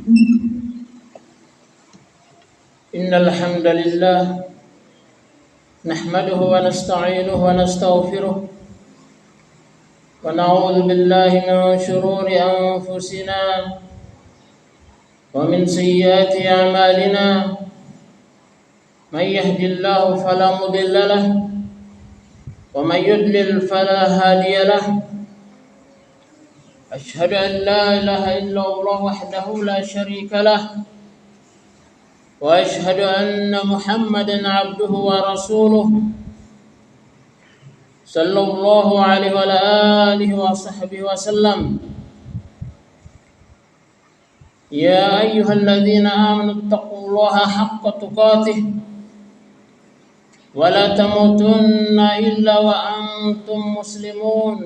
إن الحمد لله نحمده ونستعينه ونستغفره ونعوذ بالله من شرور أنفسنا ومن سيئات أعمالنا من يهد الله فلا مضل له ومن يضلل فلا هادي له أشهد أن لا إله إلا الله وحده لا شريك له وأشهد أن محمدا عبده ورسوله صلى الله عليه وعلى آله وصحبه وسلم يا أيها الذين آمنوا اتقوا الله حق تقاته ولا تموتن إلا وأنتم مسلمون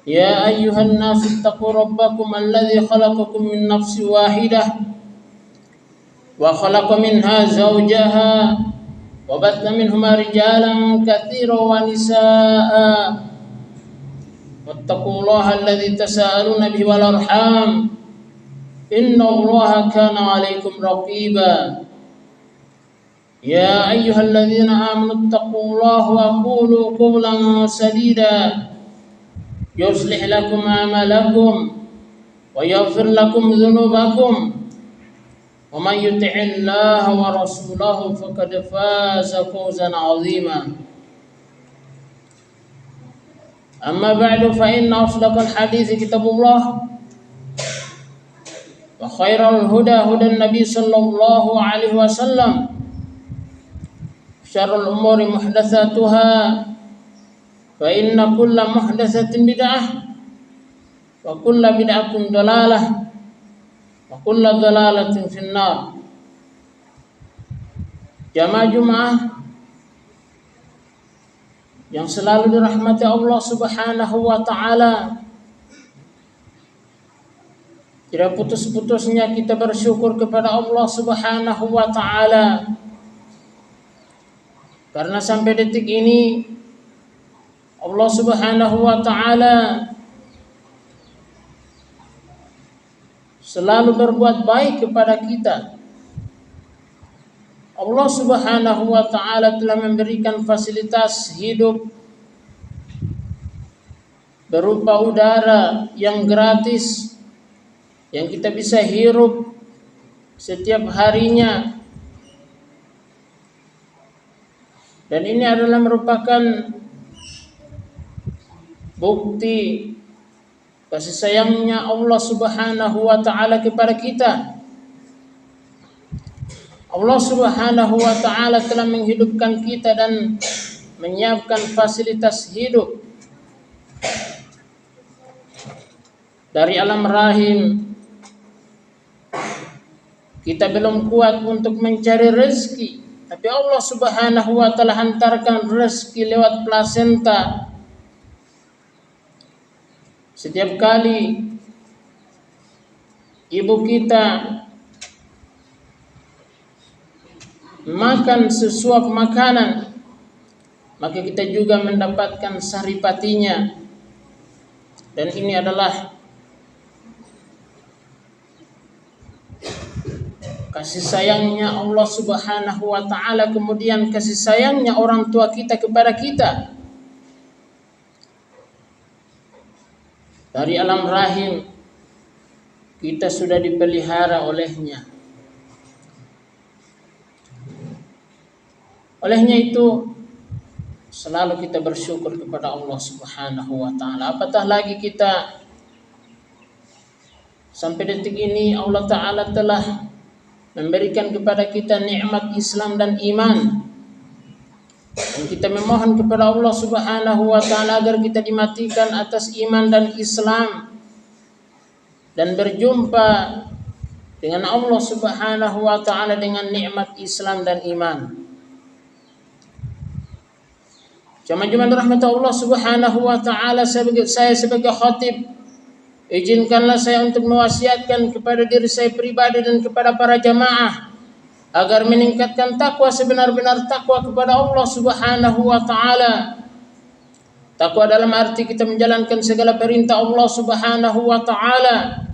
يا أيها الناس اتقوا ربكم الذي خلقكم من نفس واحدة وخلق منها زوجها وبث منهما رجالا كثيرا ونساء واتقوا الله الذي تساءلون به والأرحام إن الله كان عليكم رقيبا يا أيها الذين آمنوا اتقوا الله وقولوا قولا سديدا يصلح لكم أعمالكم ويغفر لكم ذنوبكم ومن يطع الله ورسوله فقد فاز فوزا عظيما أما بعد فإن أصدق الحديث كتاب الله وخير الهدى هدى النبي صلى الله عليه وسلم شر الأمور محدثاتها فإن كل محدثة بدعة وكل بدعة ضلالة وكل ضلالة في النار. Jamaah Jumat yang selalu dirahmati Allah Subhanahu wa taala, tidak putus-putusnya kita bersyukur kepada Allah Subhanahu wa taala karena sampai detik ini Allah Subhanahu wa taala selalu berbuat baik kepada kita. Allah Subhanahu wa taala telah memberikan fasilitas hidup berupa udara yang gratis yang kita bisa hirup setiap harinya. Dan ini adalah merupakan bukti kasih sayangnya Allah Subhanahu wa taala kepada kita. Allah Subhanahu wa taala telah menghidupkan kita dan menyiapkan fasilitas hidup dari alam rahim. Kita belum kuat untuk mencari rezeki, tapi Allah Subhanahu wa taala hantarkan rezeki lewat plasenta. Setiap kali ibu kita makan sesuap makanan, maka kita juga mendapatkan saripatinya. Dan ini adalah kasih sayangnya Allah Subhanahu wa taala, kemudian kasih sayangnya orang tua kita kepada kita. Dari alam rahim kita sudah dipelihara olehnya. Olehnya itu selalu kita bersyukur kepada Allah Subhanahu wa taala. Apatah lagi kita sampai detik ini Allah taala telah memberikan kepada kita nikmat Islam dan iman. Dan kita memohon kepada Allah Subhanahu wa taala agar kita dimatikan atas iman dan Islam dan berjumpa dengan Allah Subhanahu wa taala dengan nikmat Islam dan iman. Jamaah rahmat Allah Subhanahu wa taala, saya sebagai khatib, izinkanlah saya untuk mewasiatkan kepada diri saya pribadi dan kepada para jamaah agar meningkatkan takwa sebenar-benar takwa kepada Allah Subhanahu wa taala. Takwa dalam arti kita menjalankan segala perintah Allah Subhanahu wa taala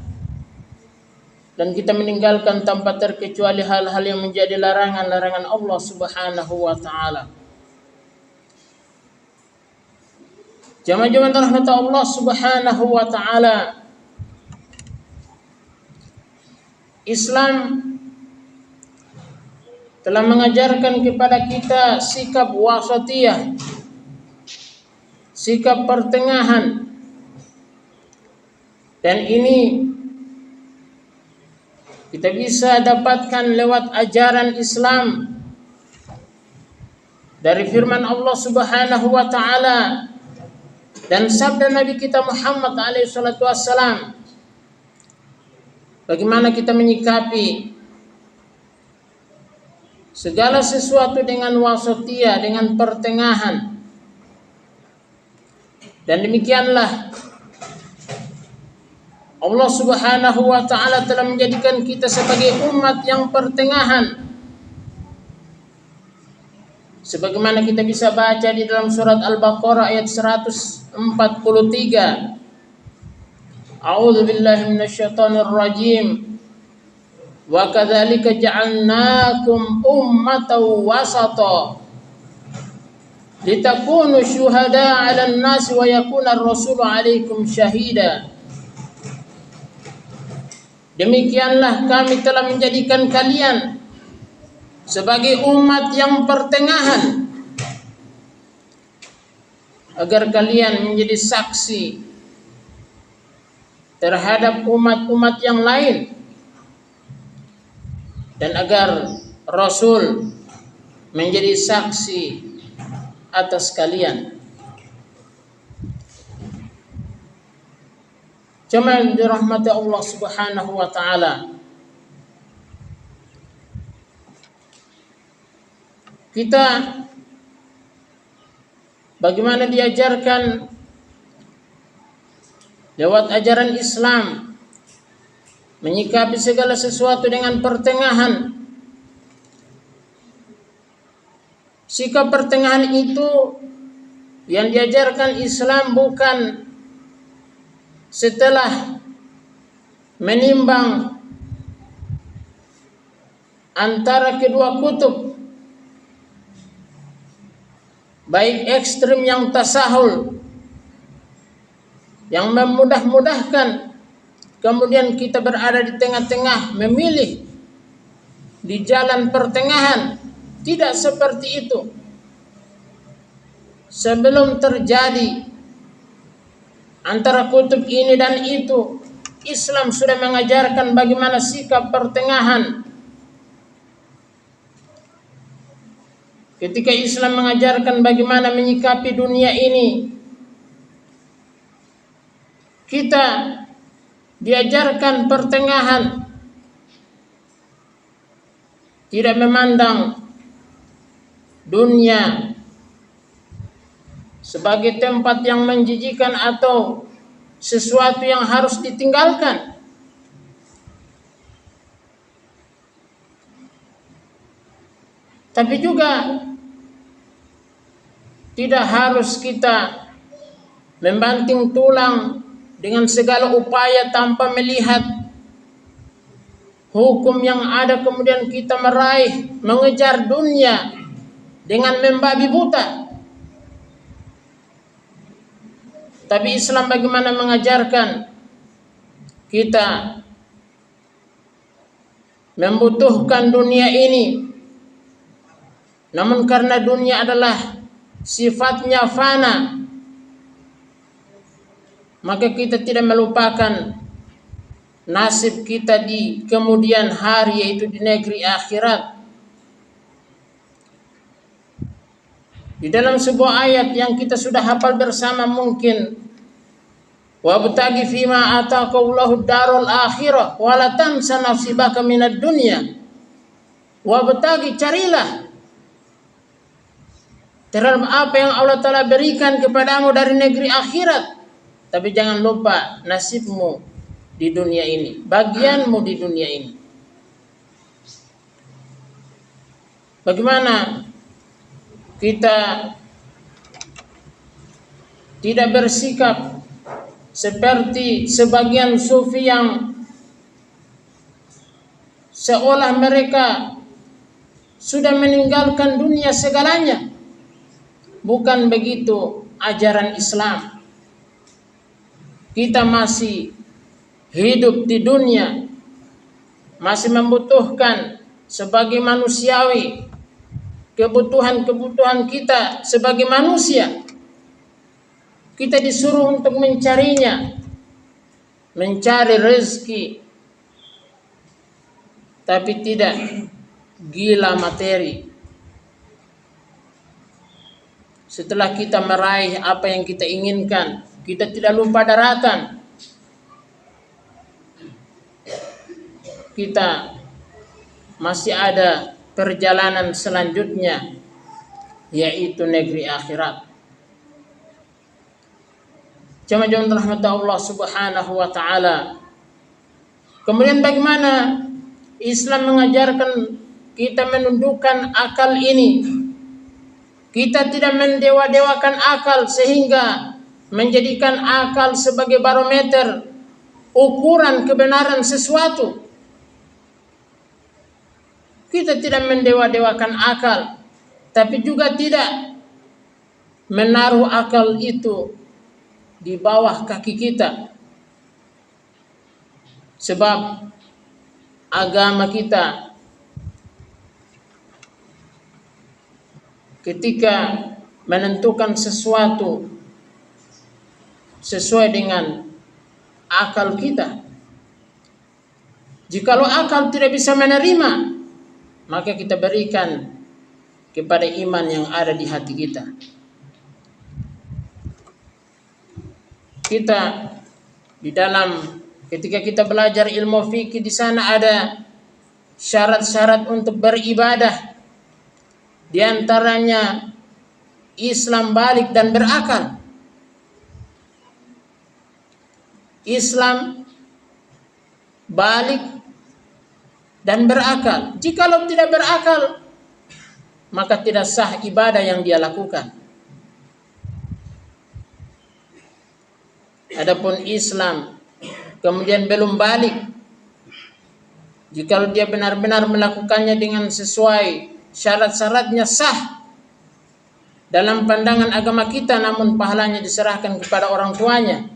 dan kita meninggalkan tanpa terkecuali hal-hal yang menjadi larangan-larangan Allah Subhanahu wa taala. Jamaah-jamaah rahmat Allah Subhanahu wa taala, Islam telah mengajarkan kepada kita sikap wasatiyah, sikap pertengahan. Dan ini kita bisa dapatkan lewat ajaran Islam dari firman Allah Subhanahu wa taala dan sabda Nabi kita Muhammad alaihi salatu wassalam. Bagaimana kita menyikapi segala sesuatu dengan wasatiyah, dengan pertengahan. Dan demikianlah Allah Subhanahu wa taala telah menjadikan kita sebagai umat yang pertengahan. Sebagaimana kita bisa baca di dalam surat Al-Baqarah ayat 143. A'udzu billahi minasyaitonir rajim. Wa kadzalika ja'alnakum ummatan wasata litakunu syuhada'a 'alan nasi wa yakuna ar-rasulu 'alaikum syahida. Demikianlah kami telah menjadikan kalian sebagai umat yang pertengahan, agar kalian menjadi saksi terhadap umat-umat yang lain, dan agar Rasul menjadi saksi atas kalian. Jemaah yang dirahmati Allah Subhanahu wa taala, kita bagaimana diajarkan lewat ajaran Islam menyikapi segala sesuatu dengan pertengahan. Sikap pertengahan itu yang diajarkan Islam bukan setelah menimbang antara kedua kutub, baik ekstrim yang tasahul, yang memudah-mudahkan, kemudian kita berada di tengah-tengah, memilih di jalan pertengahan. Tidak seperti itu. Sebelum terjadi antara kutub ini dan itu, Islam sudah mengajarkan bagaimana sikap pertengahan. Ketika Islam mengajarkan bagaimana menyikapi dunia ini, kita diajarkan pertengahan, tidak memandang dunia sebagai tempat yang menjijikan atau sesuatu yang harus ditinggalkan. Tapi juga tidak harus kita membanting tulang dengan segala upaya tanpa melihat hukum yang ada, kemudian kita meraih, mengejar dunia dengan membabi buta. Tapi Islam bagaimana mengajarkan kita membutuhkan dunia ini, namun karena dunia adalah sifatnya fana, maka kita tidak melupakan nasib kita di kemudian hari, yaitu di negeri akhirat. Di dalam sebuah ayat yang kita sudah hafal bersama mungkin, wabtaghi fima ataqallahu darul akhirah wa la tansa nasibaka minad dunya. Wabtaghi, carilah terhadap apa yang Allah Ta'ala berikan kepadamu dari negeri akhirat, tapi jangan lupa nasibmu di dunia ini, bagianmu di dunia ini. Bagaimana kita tidak bersikap seperti sebagian sufi yang seolah mereka sudah meninggalkan dunia segalanya. Bukan begitu ajaran Islam. Kita masih hidup di dunia, masih membutuhkan sebagai manusiawi kebutuhan-kebutuhan kita sebagai manusia. Kita disuruh untuk mencarinya, mencari rezeki, tapi tidak gila materi. Setelah kita meraih apa yang kita inginkan, kita tidak lupa daratan. Kita masih ada perjalanan selanjutnya, yaitu negeri akhirat. Jemaah rahmat Allah Subhanahu wa taala. Kemudian bagaimana Islam mengajarkan kita menundukkan akal ini? Kita tidak mendewa-dewakan akal sehingga menjadikan akal sebagai barometer ukuran kebenaran sesuatu. Kita tidak mendewa-dewakan akal, tapi juga tidak menaruh akal itu di bawah kaki kita. Sebab agama kita ketika menentukan sesuatu sesuai dengan akal kita. Jikalau akal tidak bisa menerima, maka kita berikan kepada iman yang ada di hati kita. Kita di dalam ketika kita belajar ilmu fikih, di sana ada syarat-syarat untuk beribadah. Di antaranya Islam balik dan berakal. Islam balik dan berakal. Jikalau tidak berakal, maka tidak sah ibadah yang dia lakukan. Adapun Islam kemudian belum balik, jikalau dia benar-benar melakukannya dengan sesuai syarat-syaratnya sah dalam pandangan agama kita, namun pahalanya diserahkan kepada orang tuanya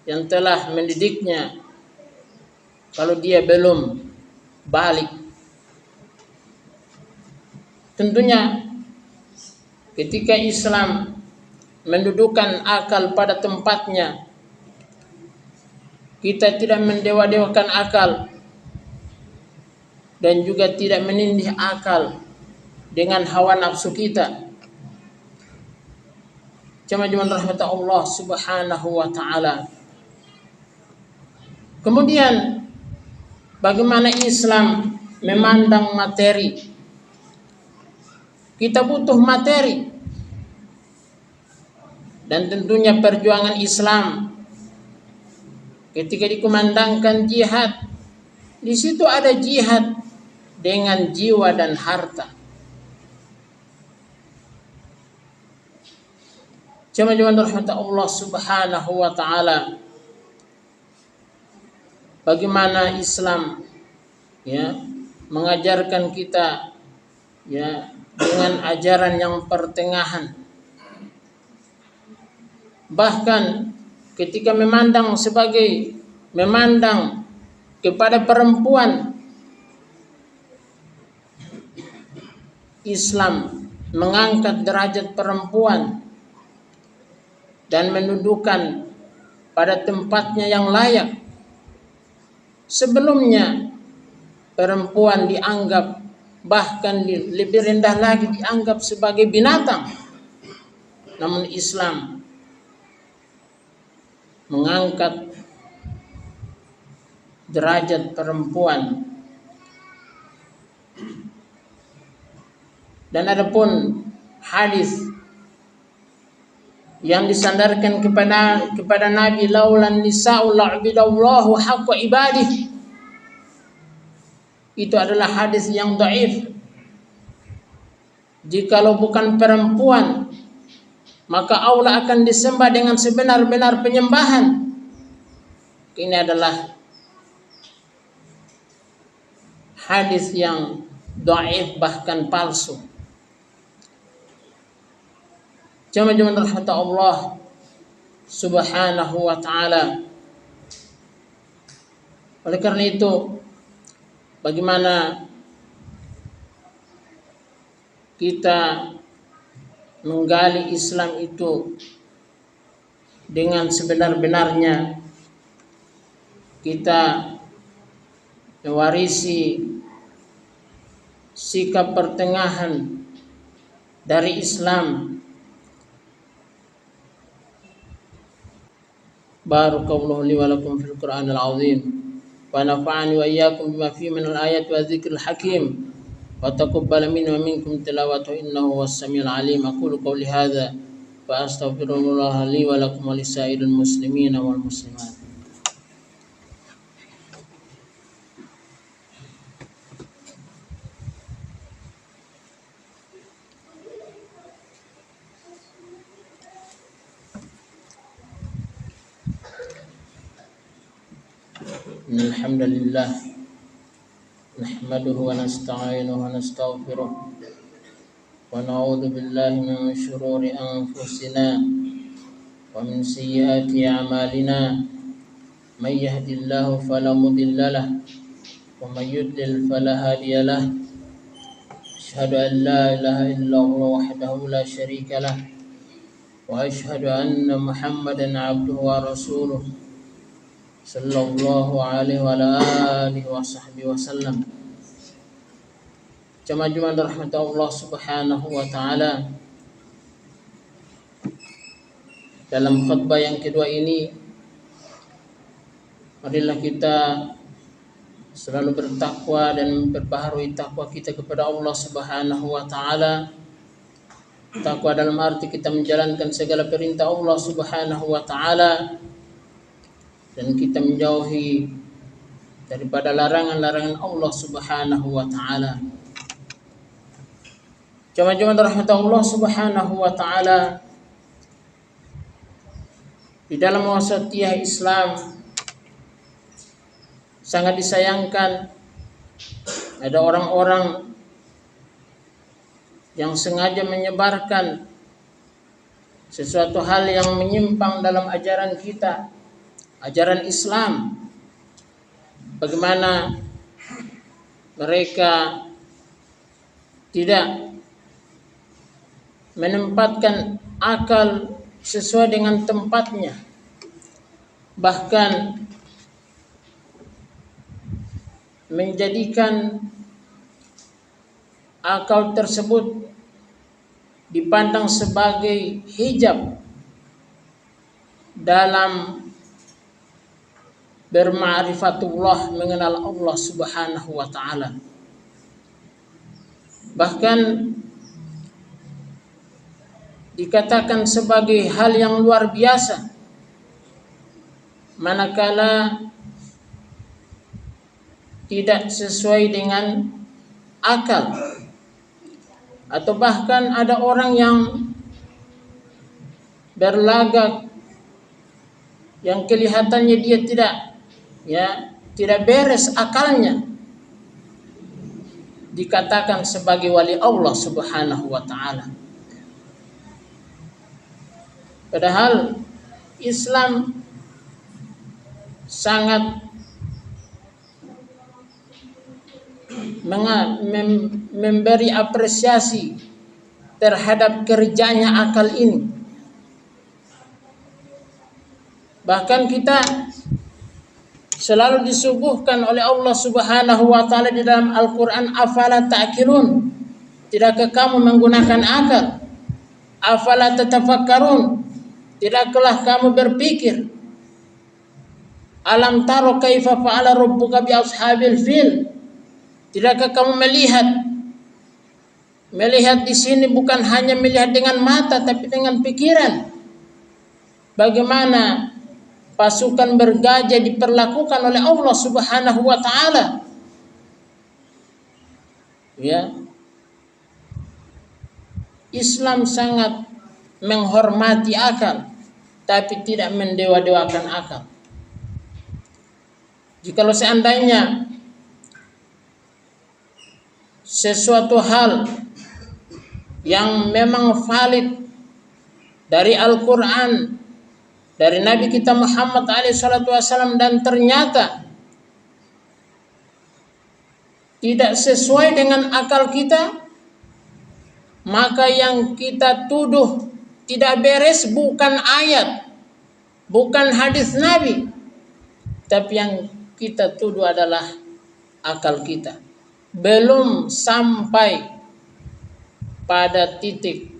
yang telah mendidiknya kalau dia belum balik. Tentunya ketika Islam mendudukan akal pada tempatnya, kita tidak mendewa-dewakan akal dan juga tidak menindih akal dengan hawa nafsu kita. Jemaah rahmat Allah Subhanahu wa taala. Kemudian bagaimana Islam memandang materi? Kita butuh materi. Dan tentunya perjuangan Islam ketika dikumandangkan jihad, di situ ada jihad dengan jiwa dan harta. Jemaah rahmat Allah Subhanahu wa taala. Bagaimana Islam mengajarkan kita dengan ajaran yang pertengahan. Bahkan ketika memandang kepada perempuan, Islam mengangkat derajat perempuan dan mendudukan pada tempatnya yang layak. Sebelumnya perempuan dianggap, bahkan lebih rendah lagi, dianggap sebagai binatang. Namun Islam mengangkat derajat perempuan. Dan adapun hadis yang disandarkan kepada Nabi, laulan nisa'u la'bidallahu haqqa ibadih, itu adalah hadis yang dhaif. Jikalau bukan perempuan, maka Allah akan disembah dengan sebenar-benar penyembahan. Ini adalah hadis yang dhaif bahkan palsu. Jemaah rahmat Allah Subhanahu wa taala. Oleh karena itu, bagaimana kita menggali Islam itu dengan sebenar-benarnya, kita mewarisi sikap pertengahan dari Islam. Barakallahu li wa lakum fil Qur'anil azim wa nafa'ani wa iyyakum bima fihi minal ayati wa dzikril hakim wa taqabbal minni wa minkum tilawatahu innahu was-sami'ul 'alim. Aqulu qawli hadza wa astaghfirullah li wa lakum wa lisairil muslimina wal muslimat. Alhamdulillah nahmaduhu wa nasta'inuhu wa nastaghfiruh wa na'udzu billahi min shururi anfusina wa min sayyiati a'malina. May yahdihillahu fala mudilla lahu wa may yudlil fala hadiya lahu. Asyhadu an la ilaha illallah wahdahu la syarika lahu wa asyhadu anna Muhammadan 'abduhu wa rasuluh sallallahu alaihi wa alihi wa sahbihi wasallam. Jemaah rahmat Allah Subhanahu wa taala, dalam khutbah yang kedua ini marilah kita selalu bertakwa dan memperbaharui takwa kita kepada Allah Subhanahu wa taala. Takwa dalam arti kita menjalankan segala perintah Allah Subhanahu wa taala dan kita menjauhi daripada larangan-larangan Allah Subhanahu wa taala. Jemaah rahmat Allah Subhanahu wa taala, di dalam wasatiyah Islam sangat disayangkan ada orang-orang yang sengaja menyebarkan sesuatu hal yang menyimpang dalam ajaran kita, ajaran Islam. Bagaimana mereka tidak menempatkan akal sesuai dengan tempatnya, bahkan menjadikan akal tersebut dipandang sebagai hijab dalam berma'rifatullah, mengenal Allah Subhanahu wa taala. Bahkan dikatakan sebagai hal yang luar biasa manakala tidak sesuai dengan akal, atau bahkan ada orang yang berlagak yang kelihatannya dia tidak beres akalnya, dikatakan sebagai wali Allah Subhanahu wa taala. Padahal Islam sangat memberi apresiasi terhadap kerjanya akal ini. Bahkan kita selalu disuguhkan oleh Allah Subhanahu wa taala di dalam Al-Qur'an, afala ta'qilun, tidakkah kamu menggunakan akal? Afala tatafakkarun, tidakkah kamu berpikir? Alam taro kaifa fa'ala rabbuka bi ashabil fil, tidakkah kamu melihat di sini bukan hanya melihat dengan mata tapi dengan pikiran, bagaimana pasukan bergajah diperlakukan oleh Allah Subhanahu wa taala. Ya. Islam sangat menghormati akal tapi tidak mendewa-dewakan akal. Jikalau seandainya sesuatu hal yang memang valid dari Al-Quran, dari Nabi kita Muhammad SAW, dan ternyata tidak sesuai dengan akal kita, maka yang kita tuduh tidak beres bukan ayat, bukan hadis Nabi, tapi yang kita tuduh adalah akal kita. Belum sampai pada titik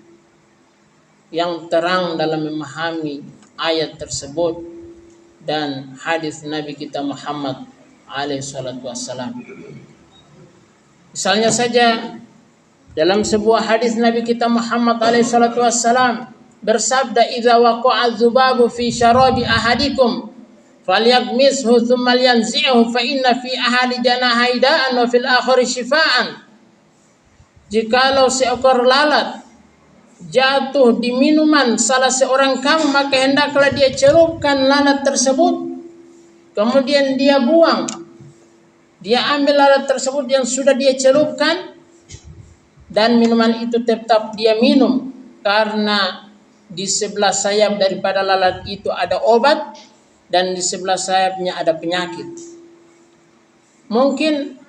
yang terang dalam memahami ayat tersebut dan hadis Nabi kita Muhammad SAW. Misalnya saja dalam sebuah hadis Nabi kita Muhammad SAW bersabda, "Idza waqa'a dzubabu fi syarabi ahadikum falyagmishu tsumma yanzi'hu fa inna fi ahadi janahi da'an wa fil akhari shifaan." Jikalau seekor lalat jatuh di minuman salah seorang kamu, maka hendaklah dia celupkan lalat tersebut, kemudian dia buang. Dia ambil lalat tersebut yang sudah dia celupkan, dan minuman itu tetap dia minum, karena di sebelah sayap daripada lalat itu ada obat, dan di sebelah sayapnya ada penyakit. Mungkin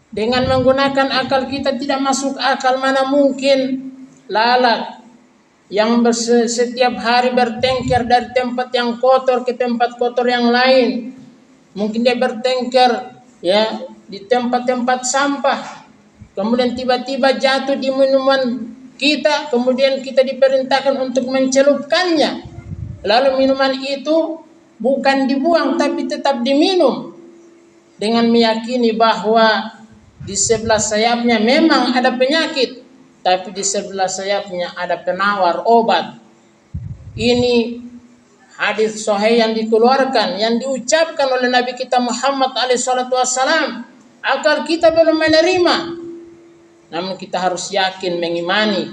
dengan menggunakan akal kita tidak masuk akal, mana mungkin lalat yang setiap hari bertengkar dari tempat yang kotor ke tempat kotor yang lain, mungkin dia bertengkar ya di tempat-tempat sampah, kemudian tiba-tiba jatuh di minuman kita, kemudian kita diperintahkan untuk mencelupkannya, lalu minuman itu bukan dibuang tapi tetap diminum, dengan meyakini bahwa di sebelah sayapnya memang ada penyakit, tapi di sebelah sayapnya ada penawar obat. Ini hadis sahih yang dikeluarkan, yang diucapkan oleh Nabi kita Muhammad SAW. Akal kita belum menerima, namun kita harus yakin mengimani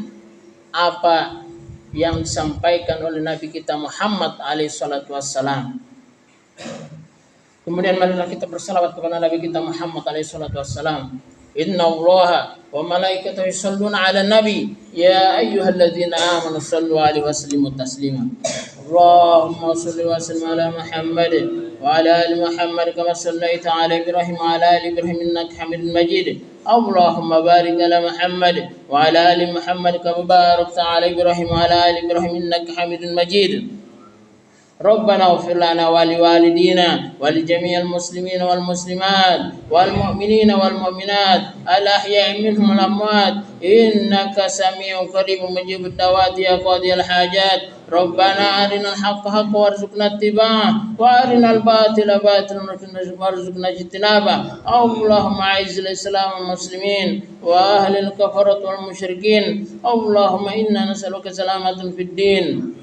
apa yang disampaikan oleh Nabi kita Muhammad SAW. Kemudian marilah kita bersalawat kepada Nabi kita Muhammad SAW. Inna Allaha wa malaikatahu yusholluna 'alan nabi ya ayyuhalladzina amanu shallu 'alaihi wa sallimu taslima. Allahumma shalli wa sallim ala Muhammad wa ala ali Muhammad kama shallaita 'ala Ibrahim wa ala ali Ibrahim innaka Hamidum Majid. Allahumma barik ala Muhammad wa ala ali Muhammad kama barakta 'ala Ibrahim wa ala ali Ibrahim innaka Hamidum Majid. ربنا اغفر لنا ولوالدينا ولجميع المسلمين والمسلمات والمؤمنين والمؤمنات الأحياء منهم والأموات إنك سميع قريب مجيب الدعوات يا قاضي الحاجات. ربنا أرنا الحق حقا وارزقنا اتباعه وأرنا الباطل باطلا وارزقنا اجتنابه. اللهم أعز الإسلام والمسلمين وأهل الكفرة والمشركين. اللهم إنا نسألك سلامة في الدين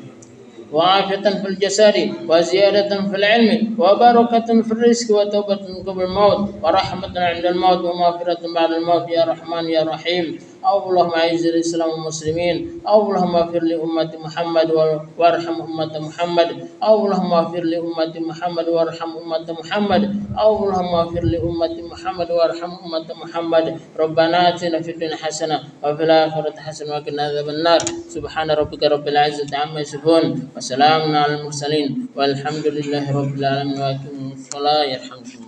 وعافية في الجسد وزيادة في العلم وبركة في الرزق وتوبة قبل الموت ورحمة عند الموت ومغفرة بعد الموت يا رحمن يا رحيم. اللهم أعز الإسلام والمسلمين. اللهم اغفر لأمة محمد وارحم أمة محمد. اللهم اغفر لأمة محمد وارحم أمة محمد. اللهم اغفر لأمة محمد وارحم أمة محمد. ربنا آتنا في الدنيا حسنة وفي الآخرة حسنة وقنا عذاب النار. سبحان ربك رب العزة عما يصفون وسلام على المرسلين والحمد لله رب العالمين. وأقيموا الصلاة يرحمكم.